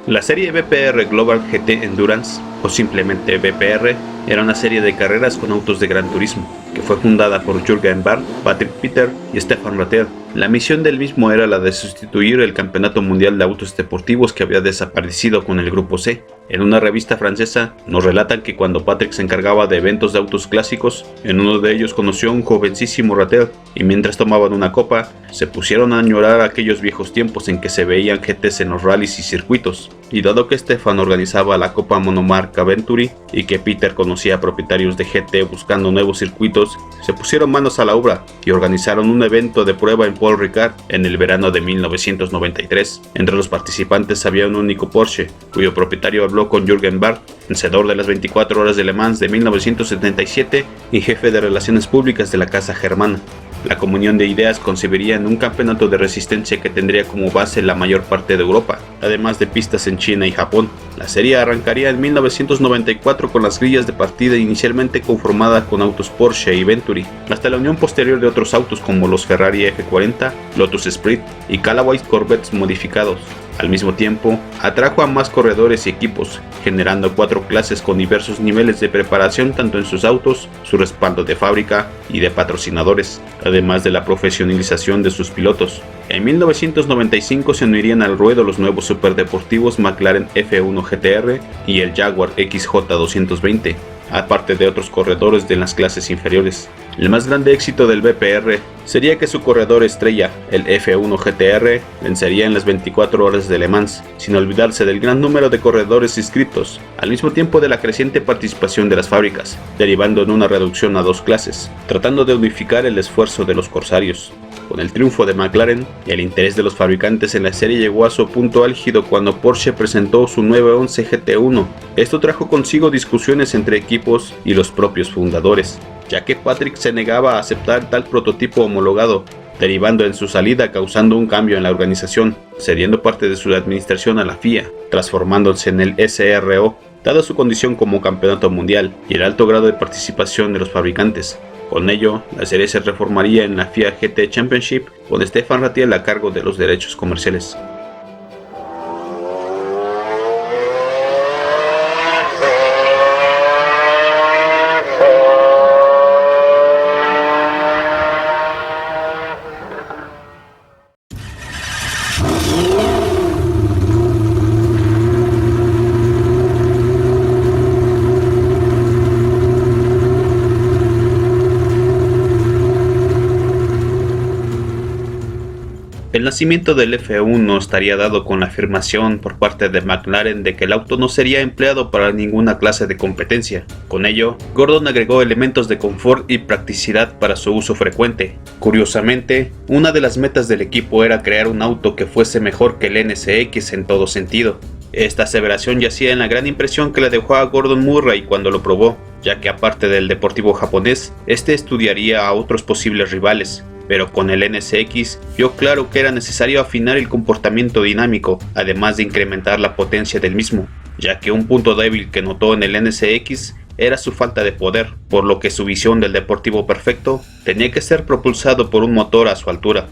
La serie BPR Global GT Endurance, o simplemente BPR, era una serie de carreras con autos de gran turismo, que fue fundada por Jürgen Barth, Patrick Peter y Stefan Rattel. La misión del mismo era la de sustituir el Campeonato Mundial de Autos Deportivos que había desaparecido con el Grupo C. En una revista francesa nos relatan que cuando Patrick se encargaba de eventos de autos clásicos, en uno de ellos conoció a un jovencísimo Rattel y mientras tomaban una copa, se pusieron a añorar aquellos viejos tiempos en que se veían GTs en los rallies y circuitos. Y dado que Stefan organizaba la Copa Monomarca Venturi y que Peter conocía a propietarios de GT buscando nuevos circuitos, se pusieron manos a la obra y organizaron un evento de prueba en Paul Ricard en el verano de 1993. Entre los participantes había un único Porsche, cuyo propietario habló con Jürgen Barth, vencedor de las 24 horas de Le Mans de 1977 y jefe de relaciones públicas de la casa germana. La comunión de ideas concebirían un campeonato de resistencia que tendría como base la mayor parte de Europa, además de pistas en China y Japón. La serie arrancaría en 1994 con las grillas de partida inicialmente conformada con autos Porsche y Venturi, hasta la unión posterior de otros autos como los Ferrari F40, Lotus Esprit y Callaway Corvettes modificados. Al mismo tiempo, atrajo a más corredores y equipos, generando 4 clases con diversos niveles de preparación tanto en sus autos, su respaldo de fábrica y de patrocinadores, además de la profesionalización de sus pilotos. En 1995 se unirían al ruedo los nuevos superdeportivos McLaren F1 GTR y el Jaguar XJ220, aparte de otros corredores de las clases inferiores. El más grande éxito del BPR sería que su corredor estrella, el F1 GTR, vencería en las 24 horas de Le Mans, sin olvidarse del gran número de corredores inscritos, al mismo tiempo de la creciente participación de las fábricas, derivando en una reducción a 2 clases, tratando de unificar el esfuerzo de los corsarios. Con el triunfo de McLaren, el interés de los fabricantes en la serie llegó a su punto álgido cuando Porsche presentó su 911 GT1. Esto trajo consigo discusiones entre equipos y los propios fundadores, ya que Patrick se negaba a aceptar tal prototipo homologado, derivando en su salida causando un cambio en la organización, cediendo parte de su administración a la FIA, transformándose en el SRO, dada su condición como campeonato mundial y el alto grado de participación de los fabricantes. Con ello, la serie se reformaría en la FIA GT Championship, con Stefan Rattel a cargo de los derechos comerciales. El nacimiento del F1 estaría dado con la afirmación por parte de McLaren de que el auto no sería empleado para ninguna clase de competencia. Con ello, Gordon agregó elementos de confort y practicidad para su uso frecuente. Curiosamente, una de las metas del equipo era crear un auto que fuese mejor que el NSX en todo sentido. Esta aseveración yacía en la gran impresión que le dejó a Gordon Murray cuando lo probó, ya que aparte del deportivo japonés, este estudiaría a otros posibles rivales. Pero con el NSX vio claro que era necesario afinar el comportamiento dinámico, además de incrementar la potencia del mismo, ya que un punto débil que notó en el NSX era su falta de poder, por lo que su visión del deportivo perfecto tenía que ser propulsado por un motor a su altura.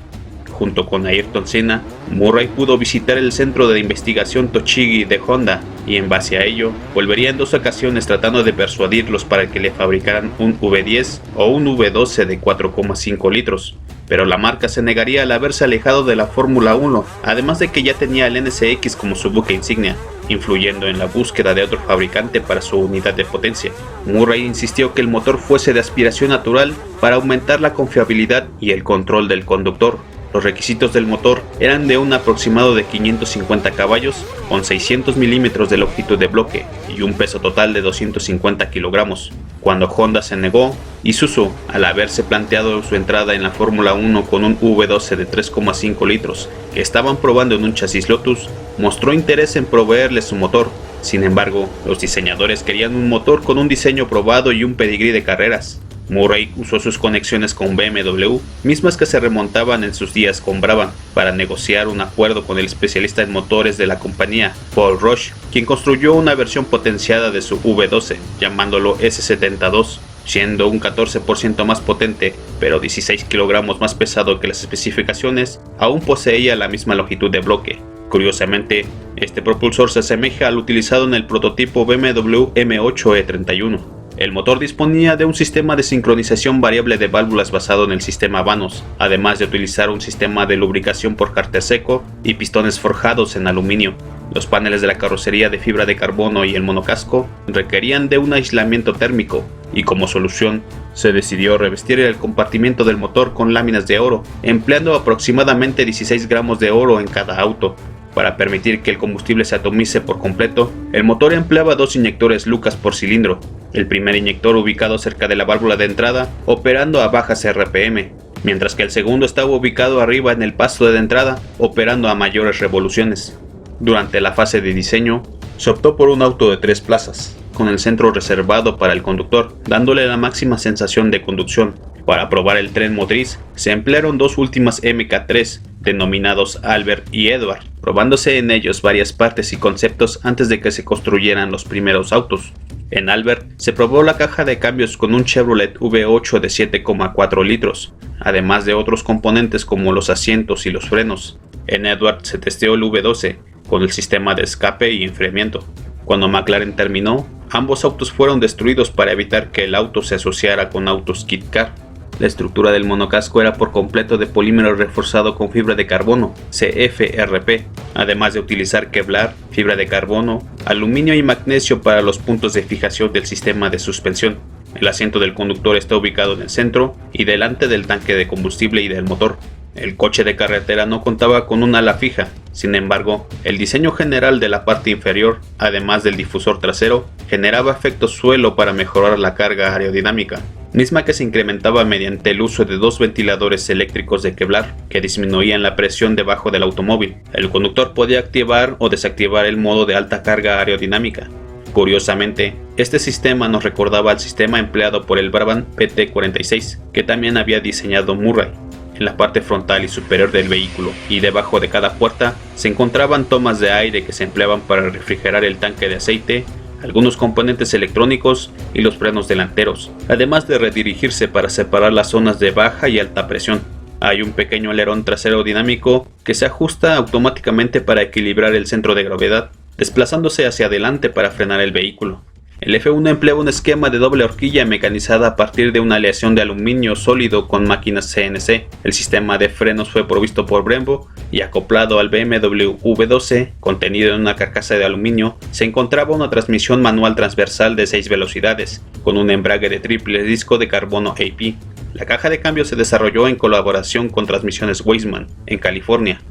Junto con Ayrton Senna, Murray pudo visitar el centro de investigación Tochigi de Honda y en base a ello volvería en 2 ocasiones tratando de persuadirlos para que le fabricaran un V10 o un V12 de 4,5 litros. Pero la marca se negaría al haberse alejado de la Fórmula 1, además de que ya tenía el NSX como su buque insignia, influyendo en la búsqueda de otro fabricante para su unidad de potencia. Murray insistió que el motor fuese de aspiración natural para aumentar la confiabilidad y el control del conductor. Los requisitos del motor eran de un aproximado de 550 caballos con 600 milímetros de longitud de bloque y un peso total de 250 kilogramos. Cuando Honda se negó, Isuzu, al haberse planteado su entrada en la Fórmula 1 con un V12 de 3,5 litros que estaban probando en un chasis Lotus, mostró interés en proveerle su motor. Sin embargo, los diseñadores querían un motor con un diseño probado y un pedigrí de carreras. Murray usó sus conexiones con BMW, mismas que se remontaban en sus días con Brabham, para negociar un acuerdo con el especialista en motores de la compañía, Paul Roche, quien construyó una versión potenciada de su V12, llamándolo S72, siendo un 14% más potente, pero 16 kilogramos más pesado que las especificaciones, aún poseía la misma longitud de bloque. Curiosamente, Este propulsor se asemeja al utilizado en el prototipo BMW M8 E31. El motor disponía de un sistema de sincronización variable de válvulas basado en el sistema Vanos, además de utilizar un sistema de lubricación por cárter seco y pistones forjados en aluminio. Los paneles de la carrocería de fibra de carbono y el monocasco requerían de un aislamiento térmico, y como solución, se decidió revestir el compartimento del motor con láminas de oro, empleando aproximadamente 16 gramos de oro en cada auto. Para permitir que el combustible se atomice por completo, el motor empleaba 2 inyectores Lucas por cilindro, el primer inyector ubicado cerca de la válvula de entrada, operando a bajas RPM, mientras que el segundo estaba ubicado arriba en el paso de entrada, operando a mayores revoluciones. Durante la fase de diseño, se optó por un auto de 3 plazas, con el centro reservado para el conductor, dándole la máxima sensación de conducción. Para probar el tren motriz, se emplearon 2 últimas MK3, denominados Albert y Edward, probándose en ellos varias partes y conceptos antes de que se construyeran los primeros autos. En Albert se probó la caja de cambios con un Chevrolet V8 de 7,4 litros, además de otros componentes como los asientos y los frenos. En Edward se testeó el V12, con el sistema de escape y enfriamiento. Cuando McLaren terminó, ambos autos fueron destruidos para evitar que el auto se asociara con autos Kit Car. La estructura del monocasco era por completo de polímero reforzado con fibra de carbono, CFRP, además de utilizar Kevlar, fibra de carbono, aluminio y magnesio para los puntos de fijación del sistema de suspensión. El asiento del conductor está ubicado en el centro y delante del tanque de combustible y del motor. El coche de carretera no contaba con un ala fija, sin embargo, el diseño general de la parte inferior, además del difusor trasero, generaba efecto suelo para mejorar la carga aerodinámica, misma que se incrementaba mediante el uso de 2 ventiladores eléctricos de Kevlar, que disminuían la presión debajo del automóvil. El conductor podía activar o desactivar el modo de alta carga aerodinámica. Curiosamente, este sistema nos recordaba al sistema empleado por el Brabham PT46, que también había diseñado Murray. En la parte frontal y superior del vehículo y debajo de cada puerta se encontraban tomas de aire que se empleaban para refrigerar el tanque de aceite, algunos componentes electrónicos y los frenos delanteros, además de redirigirse para separar las zonas de baja y alta presión. Hay un pequeño alerón trasero dinámico que se ajusta automáticamente para equilibrar el centro de gravedad, desplazándose hacia adelante para frenar el vehículo. El F1 emplea un esquema de doble horquilla mecanizada a partir de una aleación de aluminio sólido con máquinas CNC. El sistema de frenos fue provisto por Brembo y acoplado al BMW V12, contenido en una carcasa de aluminio, se encontraba una transmisión manual transversal de 6 velocidades, con un embrague de triple disco de carbono AP. La caja de cambio se desarrolló en colaboración con Transmisiones Weissman, en California.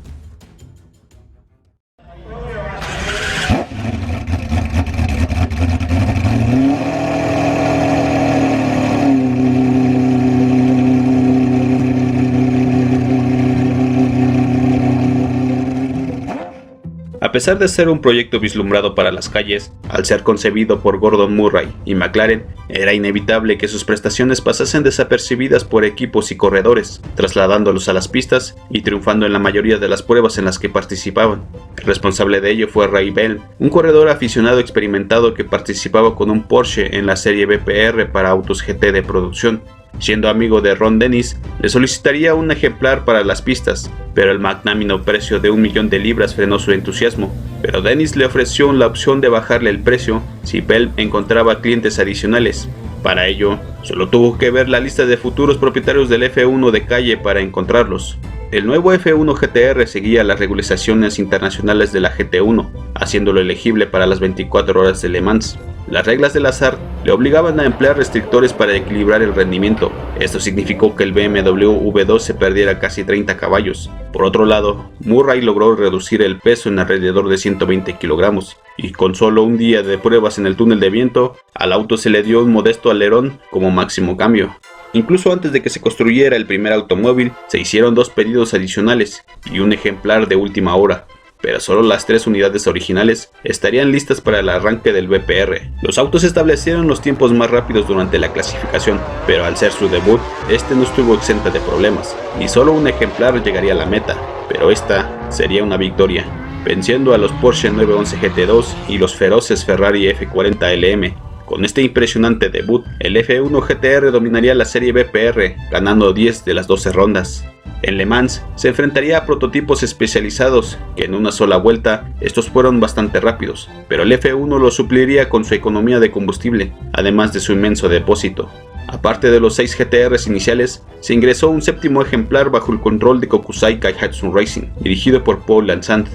A pesar de ser un proyecto vislumbrado para las calles, al ser concebido por Gordon Murray y McLaren, era inevitable que sus prestaciones pasasen desapercibidas por equipos y corredores, trasladándolos a las pistas y triunfando en la mayoría de las pruebas en las que participaban. El responsable de ello fue Ray Bell, un corredor aficionado experimentado que participaba con un Porsche en la serie BPR para autos GT de producción. Siendo amigo de Ron Dennis, le solicitaría un ejemplar para las pistas, pero el magnánimo precio de $1.000.000 frenó su entusiasmo. Pero Dennis le ofreció la opción de bajarle el precio si Bell encontraba clientes adicionales. Para ello, solo tuvo que ver la lista de futuros propietarios del F1 de calle para encontrarlos. El nuevo F1 GTR seguía las regulaciones internacionales de la GT1, haciéndolo elegible para las 24 horas de Le Mans. Las reglas del azar le obligaban a emplear restrictores para equilibrar el rendimiento. Esto significó que el BMW V12 perdiera casi 30 caballos. Por otro lado, Murray logró reducir el peso en alrededor de 120 kilogramos, y con solo un día de pruebas en el túnel de viento, al auto se le dio un modesto alerón como máximo cambio. Incluso antes de que se construyera el primer automóvil, se hicieron 2 pedidos adicionales y un ejemplar de última hora, pero solo las 3 unidades originales estarían listas para el arranque del BPR. Los autos establecieron los tiempos más rápidos durante la clasificación, pero al ser su debut, este no estuvo exenta de problemas, y solo un ejemplar llegaría a la meta, pero esta sería una victoria, venciendo a los Porsche 911 GT2 y los feroces Ferrari F40 LM. Con este impresionante debut, el F1 GTR dominaría la serie BPR, ganando 10 de las 12 rondas. En Le Mans se enfrentaría a prototipos especializados, que en una sola vuelta estos fueron bastante rápidos, pero el F1 lo supliría con su economía de combustible, además de su inmenso depósito. Aparte de los 6 GTRs iniciales, se ingresó un séptimo ejemplar bajo el control de Kokusai Kaihatsu Racing, dirigido por Paul Lansant.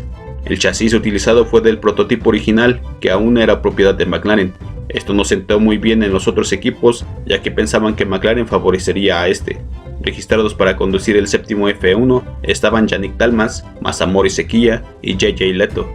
El chasis utilizado fue del prototipo original, que aún era propiedad de McLaren. Esto no sentó muy bien en los otros equipos, ya que pensaban que McLaren favorecería a este. Registrados para conducir el séptimo F1 estaban Yannick Dalmas, Masamori Sequilla y JJ Leto.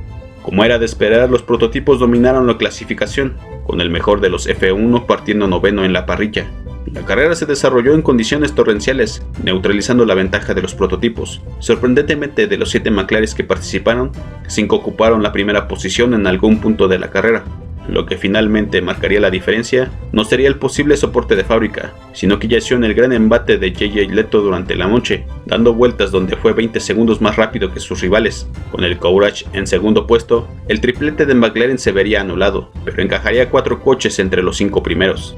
Como era de esperar, los prototipos dominaron la clasificación, con el mejor de los F1 partiendo noveno en la parrilla. La carrera se desarrolló en condiciones torrenciales, neutralizando la ventaja de los prototipos. Sorprendentemente, de los 7 McLaren que participaron, 5 ocuparon la primera posición en algún punto de la carrera. Lo que finalmente marcaría la diferencia no sería el posible soporte de fábrica, sino que yació en el gran embate de JJ Leto durante la noche, dando vueltas donde fue 20 segundos más rápido que sus rivales. Con el Courage en segundo puesto, el triplete de McLaren se vería anulado, pero encajaría 4 coches entre los 5 primeros.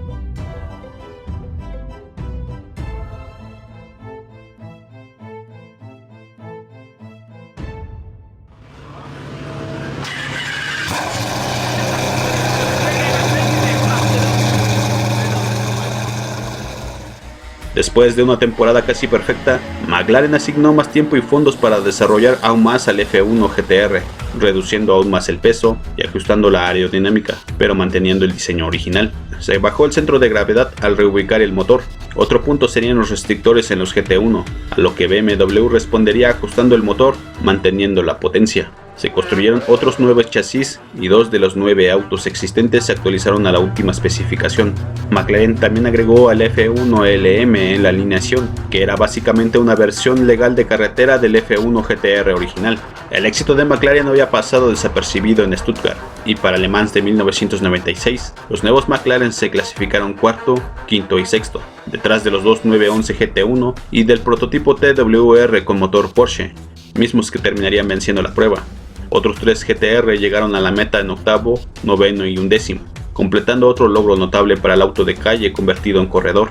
Después de una temporada casi perfecta, McLaren asignó más tiempo y fondos para desarrollar aún más al F1 GTR, reduciendo aún más el peso y ajustando la aerodinámica, pero manteniendo el diseño original. Se bajó el centro de gravedad al reubicar el motor. Otro punto serían los restrictores en los GT1, a lo que BMW respondería ajustando el motor, manteniendo la potencia. Se construyeron otros 9 chasis y 2 de los 9 autos existentes se actualizaron a la última especificación. McLaren también agregó al F1 LM en la alineación, que era básicamente una versión legal de carretera del F1 GTR original. El éxito de McLaren no había pasado desapercibido en Stuttgart, y para Le Mans de 1996, los nuevos McLaren se clasificaron cuarto, quinto y sexto, detrás de los dos 911 GT1 y del prototipo TWR con motor Porsche, mismos que terminarían venciendo la prueba. Otros 3 GTR llegaron a la meta en octavo, noveno y undécimo, completando otro logro notable para el auto de calle convertido en corredor.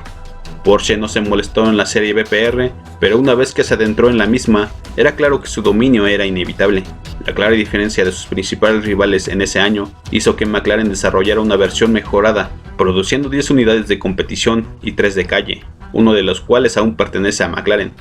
Porsche no se molestó en la serie BPR, pero una vez que se adentró en la misma, era claro que su dominio era inevitable. La clara diferencia de sus principales rivales en ese año hizo que McLaren desarrollara una versión mejorada, produciendo 10 unidades de competición y 3 de calle, uno de los cuales aún pertenece a McLaren.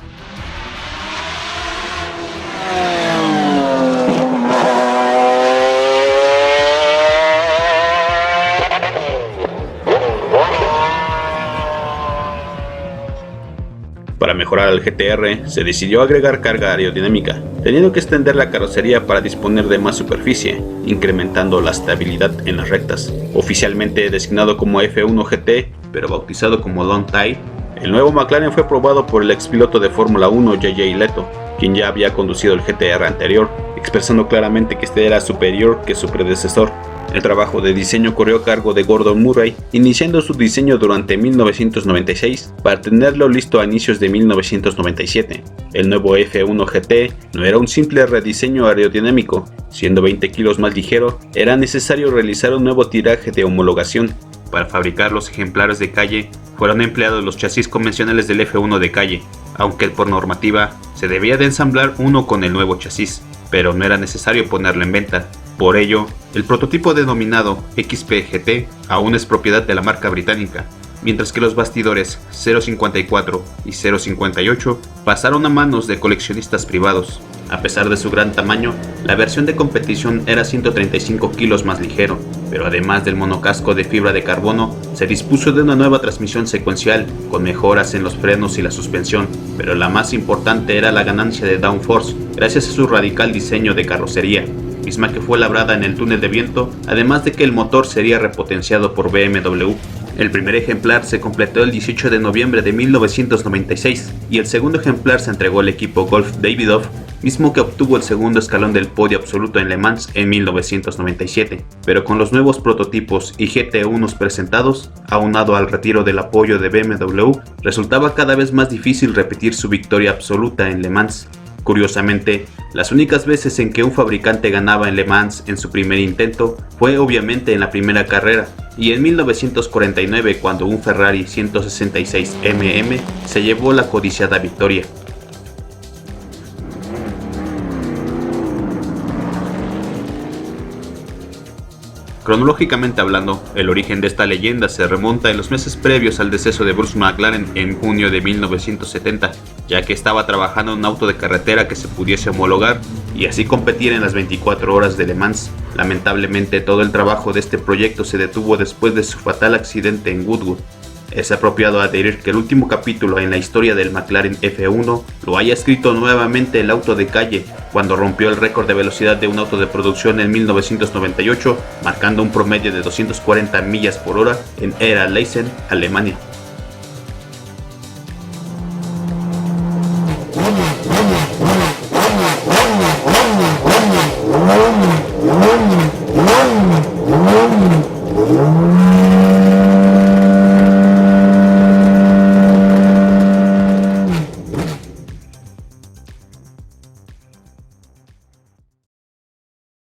Para mejorar al GTR, se decidió agregar carga aerodinámica, teniendo que extender la carrocería para disponer de más superficie, incrementando la estabilidad en las rectas. Oficialmente designado como F1 GT, pero bautizado como Long Tail, el nuevo McLaren fue probado por el expiloto de Fórmula 1 JJ Leto, quien ya había conducido el GTR anterior, expresando claramente que este era superior que su predecesor. El trabajo de diseño corrió a cargo de Gordon Murray, iniciando su diseño durante 1996 para tenerlo listo a inicios de 1997. El nuevo F1 GT no era un simple rediseño aerodinámico, siendo 20 kilos más ligero, era necesario realizar un nuevo tiraje de homologación. Para fabricar los ejemplares de calle, fueron empleados los chasis convencionales del F1 de calle, aunque por normativa se debía de ensamblar uno con el nuevo chasis, pero no era necesario ponerlo en venta. Por ello, el prototipo denominado XP-GT aún es propiedad de la marca británica, mientras que los bastidores 054 y 058 pasaron a manos de coleccionistas privados. A pesar de su gran tamaño, la versión de competición era 135 kilos más ligero, pero además del monocasco de fibra de carbono, se dispuso de una nueva transmisión secuencial, con mejoras en los frenos y la suspensión, pero la más importante era la ganancia de downforce, gracias a su radical diseño de carrocería, misma que fue labrada en el túnel de viento, además de que el motor sería repotenciado por BMW. El primer ejemplar se completó el 18 de noviembre de 1996 y el segundo ejemplar se entregó al equipo Golf Davidoff, mismo que obtuvo el segundo escalón del podio absoluto en Le Mans en 1997, pero con los nuevos prototipos y GT1s presentados, aunado al retiro del apoyo de BMW, resultaba cada vez más difícil repetir su victoria absoluta en Le Mans. Curiosamente, las únicas veces en que un fabricante ganaba en Le Mans en su primer intento fue obviamente en la primera carrera, y en 1949 cuando un Ferrari 166 MM se llevó la codiciada victoria. Cronológicamente hablando, el origen de esta leyenda se remonta en los meses previos al deceso de Bruce McLaren en junio de 1970, ya que estaba trabajando en un auto de carretera que se pudiese homologar y así competir en las 24 horas de Le Mans. Lamentablemente todo el trabajo de este proyecto se detuvo después de su fatal accidente en Goodwood. Es apropiado adherir que el último capítulo en la historia del McLaren F1 lo haya escrito nuevamente el auto de calle, cuando rompió el récord de velocidad de un auto de producción en 1998, marcando un promedio de 240 millas por hora en Ehrenleisen, Alemania.